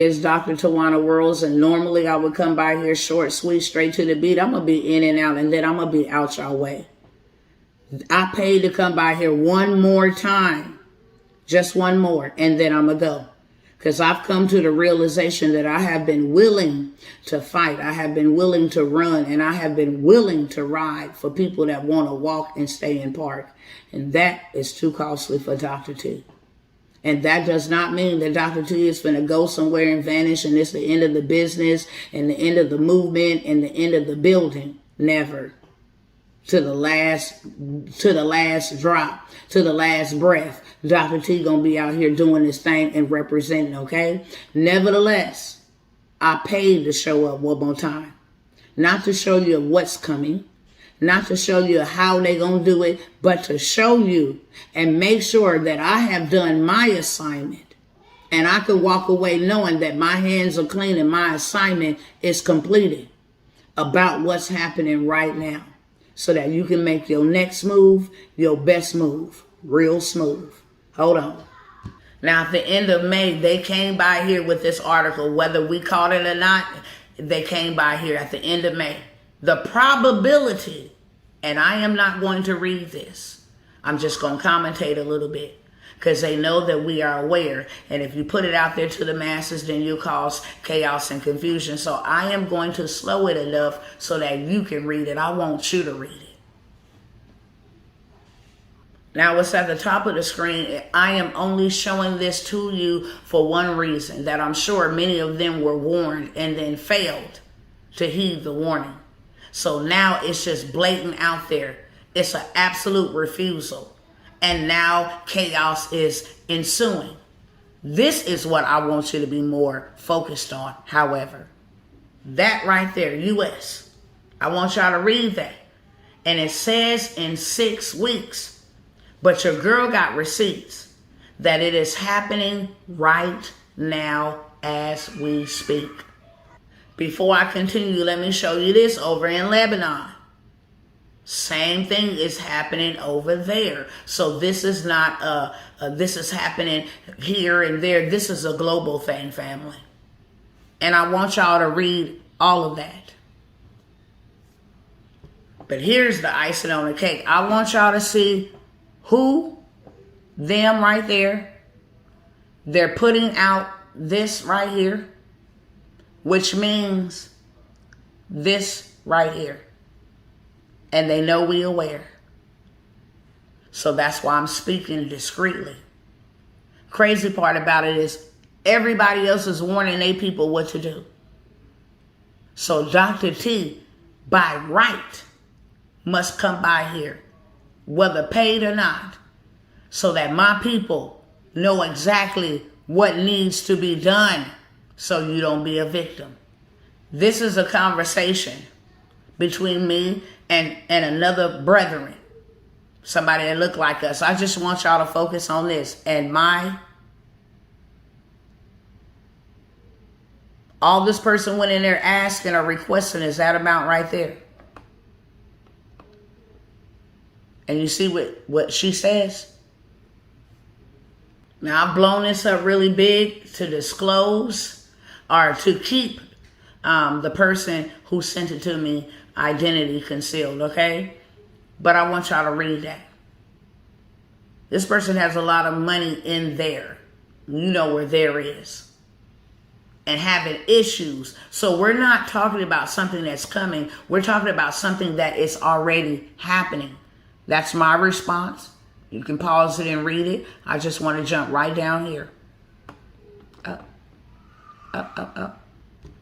It's Dr. Tawana Worlds, and normally I would come by here short, sweet, straight to the beat. I'm going to be in and out, and then I'm going to be out y'all way. I paid to come by here one more time, just one more, and then I'm going to go. Because I've come to the realization that I have been willing to fight. I have been willing to run, and I have been willing to ride for people that want to walk and stay in park. And that is too costly for Dr. T. And that does not mean that Dr. T is going to go somewhere and vanish and it's the end of the business and the end of the movement and the end of the building. Never. To the last drop, to the last breath, Dr. T going to be out here doing his thing and representing, okay? Nevertheless, I paid to show up one more time. Not to show you what's coming. Not to show you how they going to do it, but to show you and make sure that I have done my assignment. And I can walk away knowing that my hands are clean and my assignment is completed about what's happening right now. So that you can make your next move, your best move, real smooth. Hold on. Now, at the end of May, they came by here with this article, whether we caught it or not, they came by here at the end of May. The probability, and I am not going to read this. I'm just going to commentate a little bit because they know that we are aware. And if you put it out there to the masses, then you cause chaos and confusion. So I am going to slow it enough so that you can read it. I want you to read it. Now, what's at the top of the screen, I am only showing this to you for one reason, that I'm sure many of them were warned and then failed to heed the warning. So now it's just blatant out there. It's an absolute refusal. And now chaos is ensuing. This is what I want you to be more focused on, however. That right there, U.S. I want y'all to read that. And it says in 6 weeks. But your girl got receipts that it is happening right now as we speak. Before I continue, let me show you this over in Lebanon. Same thing is happening over there. So this is not, this is happening here and there. This is a global thing, family. And I want y'all to read all of that. But here's the icing on the cake. I want y'all to see who, them right there. They're putting out this right here, which means this right here. And they know we aware. So that's why I'm speaking discreetly. Crazy part about it is everybody else is warning their people what to do. So Dr. T, by right, must come by here, whether paid or not, so that my people know exactly what needs to be done so you don't be a victim. This is a conversation between me and another brethren, somebody that look like us. I just want y'all to focus on this. And all this person went in there asking or requesting is that amount right there. And you see what she says? Now, I've blown this up really big to disclose or to keep the person who sent it to me identity concealed, okay? But I want y'all to read that. This person has a lot of money in there. You know where there is. And having issues. So we're not talking about something that's coming. We're talking about something that is already happening. That's my response. You can pause it and read it. I just want to jump right down here. Up, up, up, up.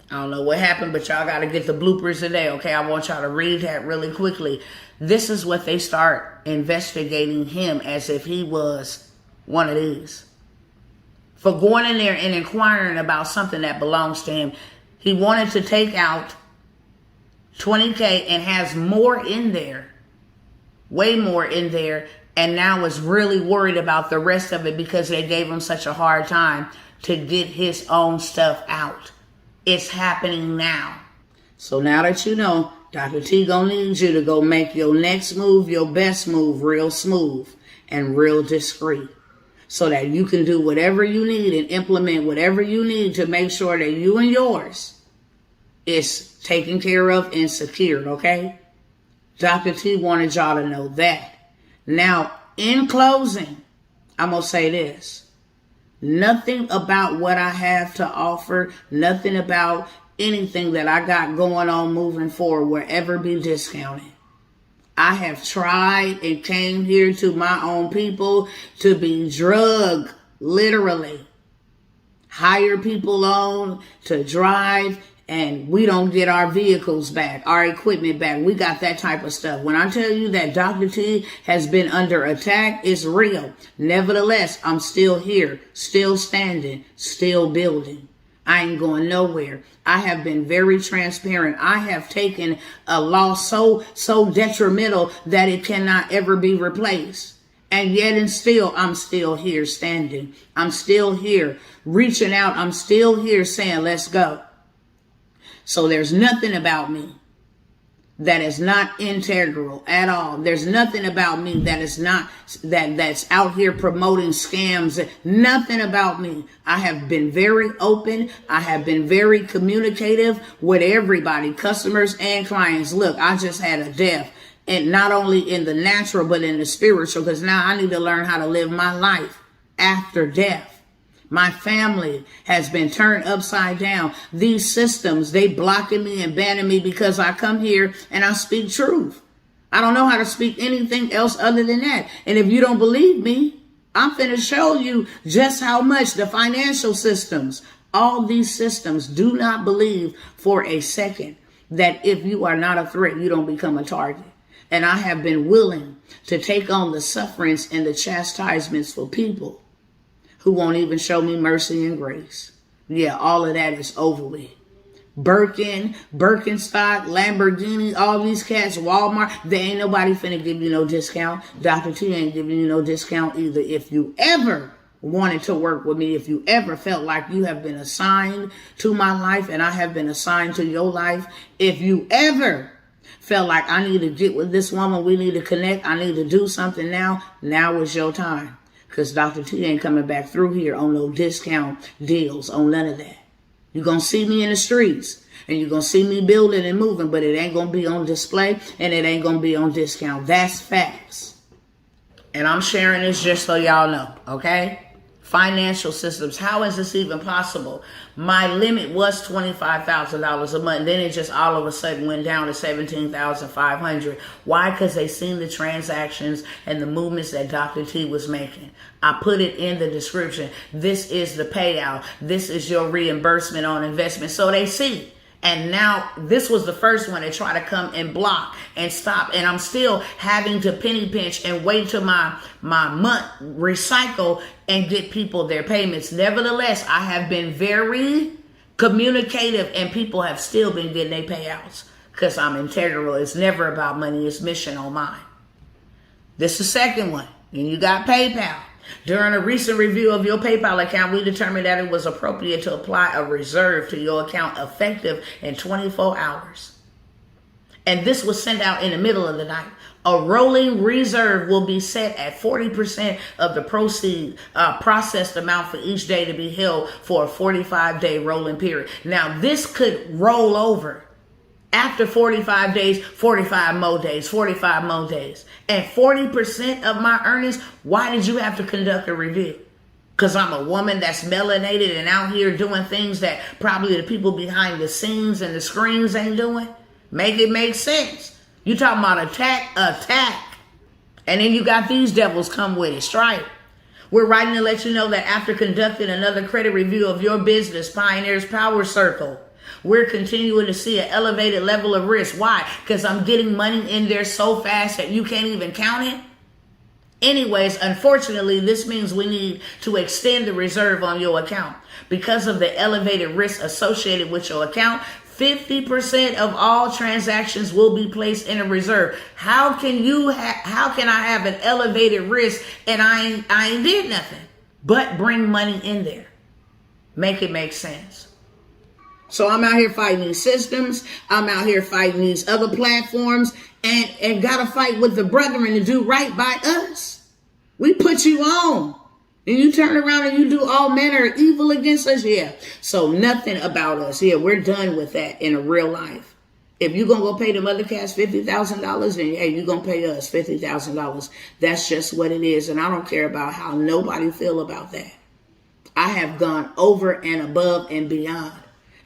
I don't know what happened, but y'all got to get the bloopers today, okay? I want y'all to read that really quickly. This is what they start investigating him as if he was one of these. For going in there and inquiring about something that belongs to him. He wanted to take out $20K and has more in there. Way more in there. And now is really worried about the rest of it because they gave him such a hard time to get his own stuff out. It's happening now. So now that you know, Dr. T gonna need you to go make your next move, your best move, real smooth and real discreet. so that you can do whatever you need and implement whatever you need to make sure that you and yours is taken care of and secured, okay? Dr. T wanted y'all to know that. Now, in closing, I'm going to say this. Nothing about what I have to offer, nothing about anything that I got going on moving forward will ever be discounted. I have tried and came here to my own people to be drugged, literally. Hire people on to drive, and we don't get our vehicles back, our equipment back. We got that type of stuff. When I tell you that Dr. T has been under attack, it's real. Nevertheless, I'm still here, still standing, still building. I ain't going nowhere. I have been very transparent. I have taken a loss so detrimental that it cannot ever be replaced. And yet and still, I'm still here standing. I'm still here reaching out. I'm still here saying, let's go. So there's nothing about me that is not integral at all. There's nothing about me that is not, that's out here promoting scams. Nothing about me. I have been very open. I have been very communicative with everybody, customers and clients. Look, I just had a death, and not only in the natural, but in the spiritual, because now I need to learn how to live my life after death. My family has been turned upside down. These systems, they blocking me and banning me because I come here and I speak truth. I don't know how to speak anything else other than that. And if you don't believe me, I'm finna show you just how much the financial systems, all these systems do not believe for a second that if you are not a threat, you don't become a target. And I have been willing to take on the sufferings and the chastisements for people who won't even show me mercy and grace. Yeah, all of that is over with. Birkin, Birkenstock, Lamborghini, all these cats, Walmart, they ain't nobody finna give you no discount. Dr. T ain't giving you no discount either. If you ever wanted to work with me, if you ever felt like you have been assigned to my life and I have been assigned to your life, if you ever felt like I need to get with this woman, we need to connect, I need to do something now is your time. Because Dr. T ain't coming back through here on no discount deals, on none of that. You're going to see me in the streets, and you're going to see me building and moving, but it ain't going to be on display, and it ain't going to be on discount. That's facts. And I'm sharing this just so y'all know, okay? Financial systems. How is this even possible? My limit was $25,000 a month. Then it just all of a sudden went down to $17,500. Why? Because they seen the transactions and the movements that Dr. T was making. I put it in the description. This is the payout. This is your reimbursement on investment. So they see. And now this was the first one to try to come and block and stop. And I'm still having to penny pinch and wait till my month recycle and get people their payments. Nevertheless, I have been very communicative and people have still been getting their payouts because I'm integral. It's never about money. It's mission on mine. This is the second one. And you got PayPal. During a recent review of your PayPal account, we determined that it was appropriate to apply a reserve to your account effective in 24 hours. And this was sent out in the middle of the night. A rolling reserve will be set at 40% of the processed amount for each day to be held for a 45-day rolling period. Now, this could roll over. After 45 days, 45 more days, 45 more days. And 40% of my earnings, why did you have to conduct a review? Because I'm a woman that's melanated and out here doing things that probably the people behind the scenes and the screens ain't doing? Make it make sense. You talking about attack. And then you got these devils come with it, strike. We're writing to let you know that after conducting another credit review of your business, Pioneers Power Circle, we're continuing to see an elevated level of risk. Why? Because I'm getting money in there so fast that you can't even count it. Anyways, unfortunately, this means we need to extend the reserve on your account. Because of the elevated risk associated with your account, 50% of all transactions will be placed in a reserve. How can I have an elevated risk and I ain't did nothing but bring money in there? Make it make sense. So I'm out here fighting these systems. I'm out here fighting these other platforms and got to fight with the brethren to do right by us. We put you on. And you turn around and you do all manner of evil against us? Yeah. So nothing about us. Yeah, we're done with that in a real life. If you're going to go pay the mother cats $50,000, then hey, you're going to pay us $50,000. That's just what it is. And I don't care about how nobody feel about that. I have gone over and above and beyond.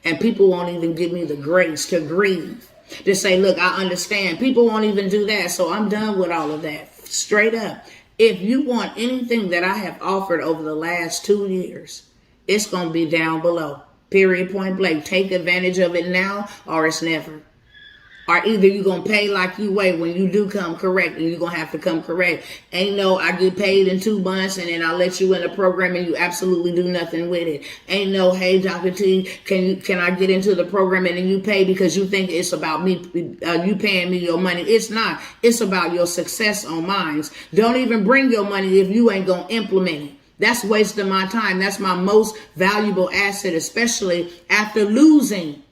And people won't even give me the grace to grieve. To say, look, I understand. People won't even do that. So I'm done with all of that. Straight up. If you want anything that I have offered over the last 2 years, it's going to be down below. Period, point blank. Take advantage of it now or it's never. Or either you're going to pay like you weigh when you do come correct, and you're going to have to come correct. Ain't no, I get paid in 2 months and then I let you in the program and you absolutely do nothing with it. Ain't no, hey, Dr. T, can I get into the program and then you pay because you think it's about me, you paying me your money. It's not. It's about your success on mine. Don't even bring your money if you ain't going to implement it. That's wasting my time. That's my most valuable asset, especially after losing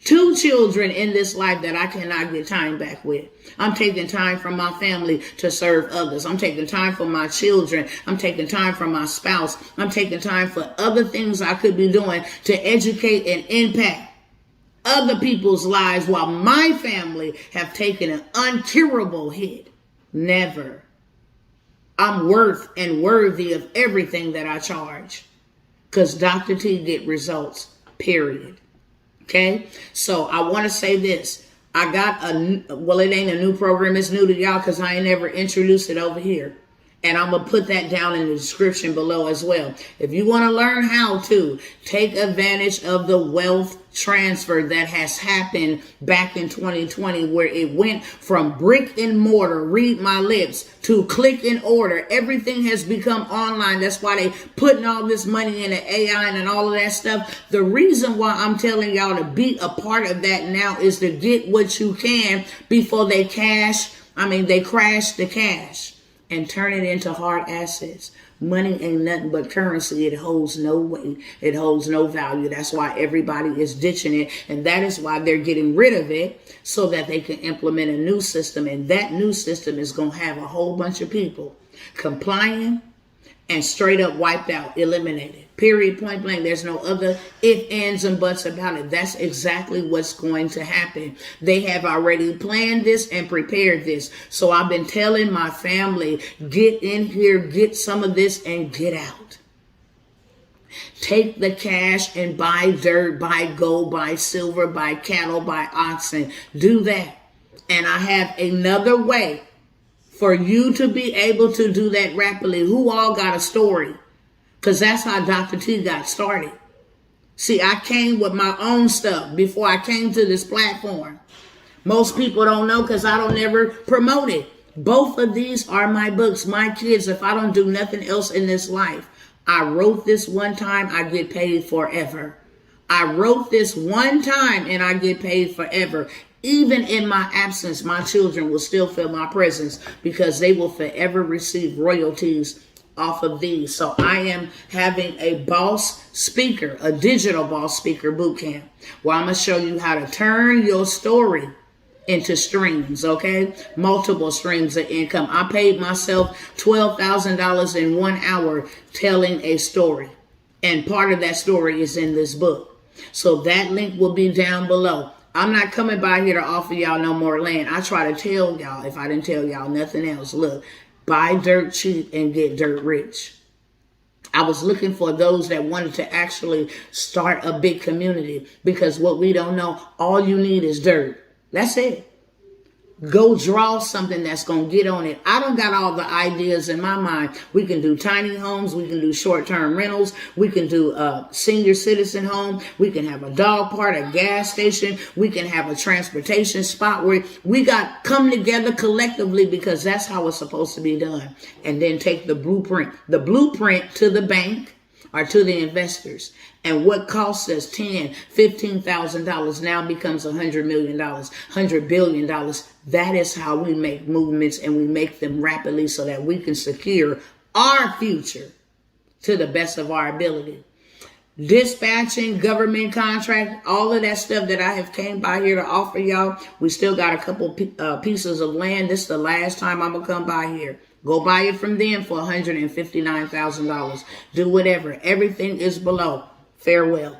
2 children in this life that I cannot get time back with. I'm taking time from my family to serve others. I'm taking time for my children. I'm taking time for my spouse. I'm taking time for other things I could be doing to educate and impact other people's lives while my family have taken an uncurable hit. Never. I'm worth and worthy of everything that I charge. Because Dr. T get results, period. Okay, so I want to say this. I got it ain't a new program. It's new to y'all because I ain't never introduced it over here. And I'm going to put that down in the description below as well. If you want to learn how to take advantage of the wealth transfer that has happened back in 2020, where it went from brick and mortar, read my lips, to click and order. Everything has become online. That's why they putting all this money in the AI and all of that stuff. The reason why I'm telling y'all to be a part of that now is to get what you can before they crash the cash and turn it into hard assets. Money ain't nothing but currency. It holds no weight. It holds no value. That's why everybody is ditching it. And that is why they're getting rid of it so that they can implement a new system. And that new system is going to have a whole bunch of people complying and straight up wiped out, eliminated. Period, point blank. There's no other ifs, ands, and buts about it. That's exactly what's going to happen. They have already planned this and prepared this. So I've been telling my family, get in here, get some of this, and get out. Take the cash and buy dirt, buy gold, buy silver, buy cattle, buy oxen. Do that. And I have another way for you to be able to do that rapidly. Who all got a story? Because that's how Dr. T got started. See, I came with my own stuff before I came to this platform. Most people don't know because I don't ever promote it. Both of these are my books, my kids. If I don't do nothing else in this life, I wrote this one time, I get paid forever. I wrote this one time and I get paid forever. Even in my absence, my children will still feel my presence because they will forever receive royalties off of these. So I am having a boss speaker, a digital boss speaker bootcamp, where I'm going to show you how to turn your story into streams, okay? Multiple streams of income. I paid myself $12,000 in 1 hour telling a story. And part of that story is in this book. So that link will be down below. I'm not coming by here to offer y'all no more land. I try to tell y'all, if I didn't tell y'all nothing else, look, buy dirt cheap and get dirt rich. I was looking for those that wanted to actually start a big community, because what we don't know, all you need is dirt. That's it. Go draw something that's going to get on it. I don't got all the ideas in my mind. We can do tiny homes. We can do short-term rentals. We can do a senior citizen home. We can have a dog park, a gas station. We can have a transportation spot where we got come together collectively, because that's how it's supposed to be done. And then take the blueprint to the bank or to the investors. And what costs us $10,000, $15,000 now becomes $100 million, $100 billion. That is how we make movements, and we make them rapidly so that we can secure our future to the best of our ability. Dispatching, government contract, all of that stuff that I have came by here to offer y'all. We still got a couple pieces of land. This is the last time I'm going to come by here. Go buy it from them for $159,000. Do whatever. Everything is below. Farewell.